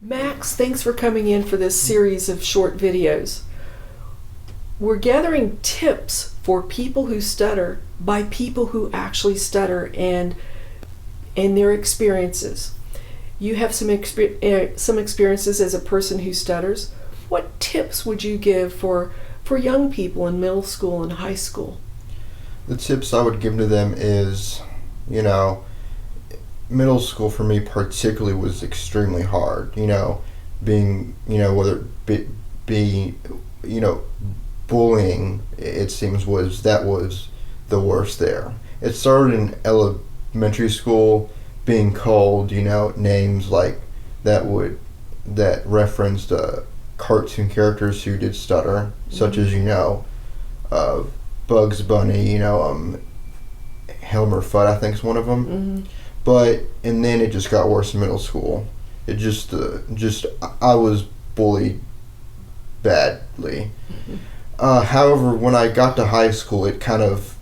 Max, thanks for coming in for this series of short videos. We're gathering tips for people who stutter by people who actually stutter and their experiences. You have some experiences as a person who stutters. What tips would you give for young people in middle school and high school? The tips I would give to them is, middle school for me particularly was extremely hard. Being, whether it be, bullying, it seems was the worst there. It started in elementary school, being called, names like that referenced cartoon characters who did stutter, such as, Bugs Bunny, Helmer Fudd, I think is one of them. Mm-hmm. And then it just got worse in middle school. It just I was bullied badly. Mm-hmm. However, when I got to high school, it kind of,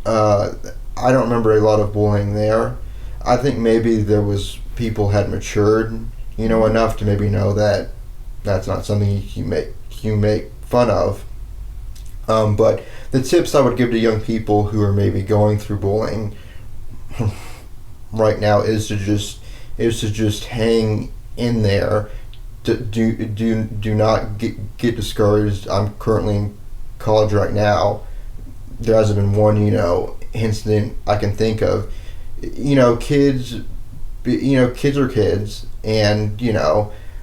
I don't remember a lot of bullying there. I think maybe people had matured, enough to maybe know that that's not something you make fun of. But the tips I would give to young people who are maybe going through bullying right now is to just hang in there. Do not get discouraged. I'm currently in college right now. There hasn't been one incident I can think of. Kids are kids, and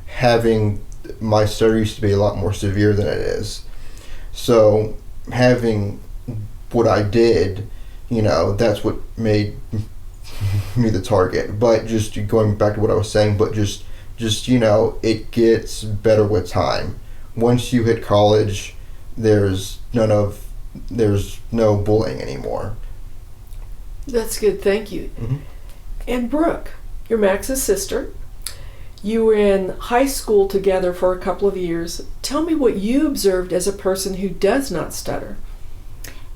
having my stutter used to be a lot more severe than it is. So having what I did, that's what made me the target. But just going back to what I was saying, just it gets better with time. Once you hit college, there's no bullying anymore. That's good, thank you. Mm-hmm. And Brooke, you're Max's sister. You were in high school together for a couple of years. Tell me what you observed as a person who does not stutter.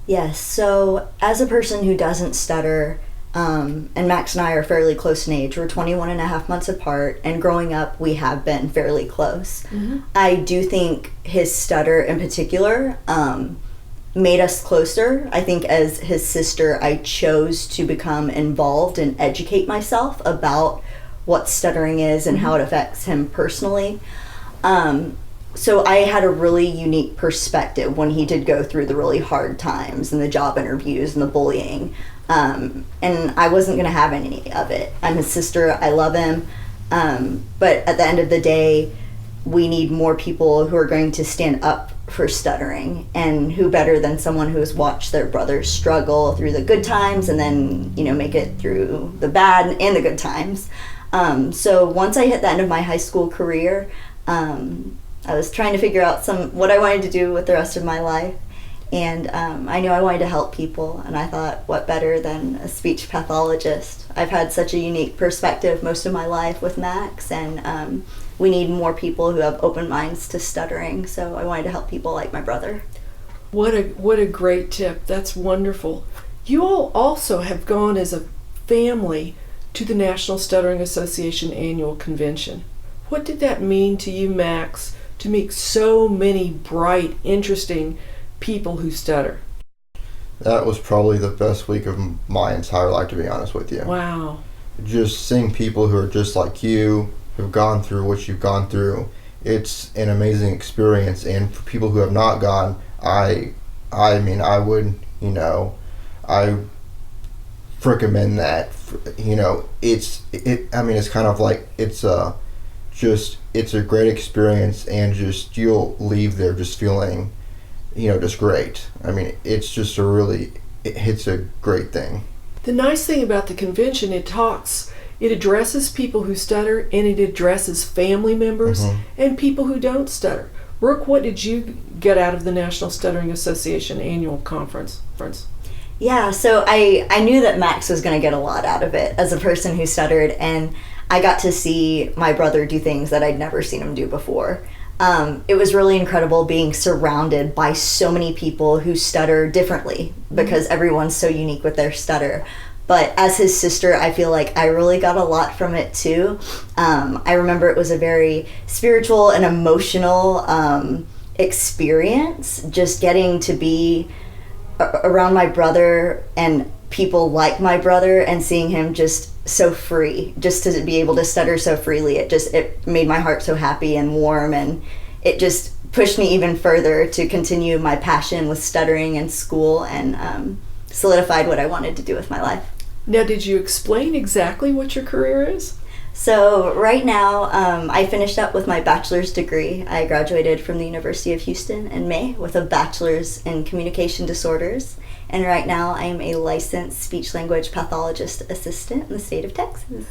Yes, so as a person who doesn't stutter, and Max and I are fairly close in age. We're 21 and a half months apart, and growing up we have been fairly close. Mm-hmm. I do think his stutter in particular made us closer. I think as his sister, I chose to become involved and educate myself about what stuttering is and how it affects him personally. So I had a really unique perspective when he did go through the really hard times and the job interviews and the bullying. And I wasn't going to have any of it. I'm his sister. I love him. But at the end of the day, we need more people who are going to stand up for stuttering, and who better than someone who has watched their brothers struggle through the good times and then, make it through the bad and the good times. So once I hit the end of my high school career, I was trying to figure out what I wanted to do with the rest of my life. And I knew I wanted to help people, and I thought, what better than a speech pathologist? I've had such a unique perspective most of my life with Max, and we need more people who have open minds to stuttering, so I wanted to help people like my brother. What a great tip. That's wonderful. You all also have gone as a family to the National Stuttering Association annual convention. What did that mean to you, Max, to meet so many bright, interesting people who stutter? That was probably the best week of my entire life, to be honest with you. Wow. Just seeing people who are just like you, who've gone through what you've gone through, it's an amazing experience. And for people who have not gone, I recommend that. It's kind of like it's a great experience, and just you'll leave there just feeling just great. It's just it's a great thing. The nice thing about the convention, it addresses people who stutter, and it addresses family members and people who don't stutter. Brooke, what did you get out of the National Stuttering Association annual conference? Yeah, so I knew that Max was going to get a lot out of it as a person who stuttered, and I got to see my brother do things that I'd never seen him do before. It was really incredible being surrounded by so many people who stutter differently, because everyone's so unique with their stutter. But as his sister, I feel like I really got a lot from it too. I remember it was a very spiritual and emotional experience, just getting to be around my brother and people like my brother and seeing him just so free, just to be able to stutter so freely. It made my heart so happy and warm, and it just pushed me even further to continue my passion with stuttering in school, and solidified what I wanted to do with my life. Now, did you explain exactly what your career is? So right now, I finished up with my bachelor's degree. I graduated from the University of Houston in May with a bachelor's in communication disorders. And right now, I am a licensed speech-language pathologist assistant in the state of Texas.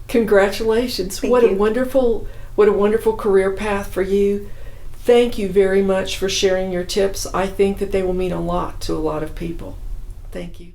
Congratulations. Thank What you. a wonderful career path for you. Thank you very much for sharing your tips. I think that they will mean a lot to a lot of people. Thank you.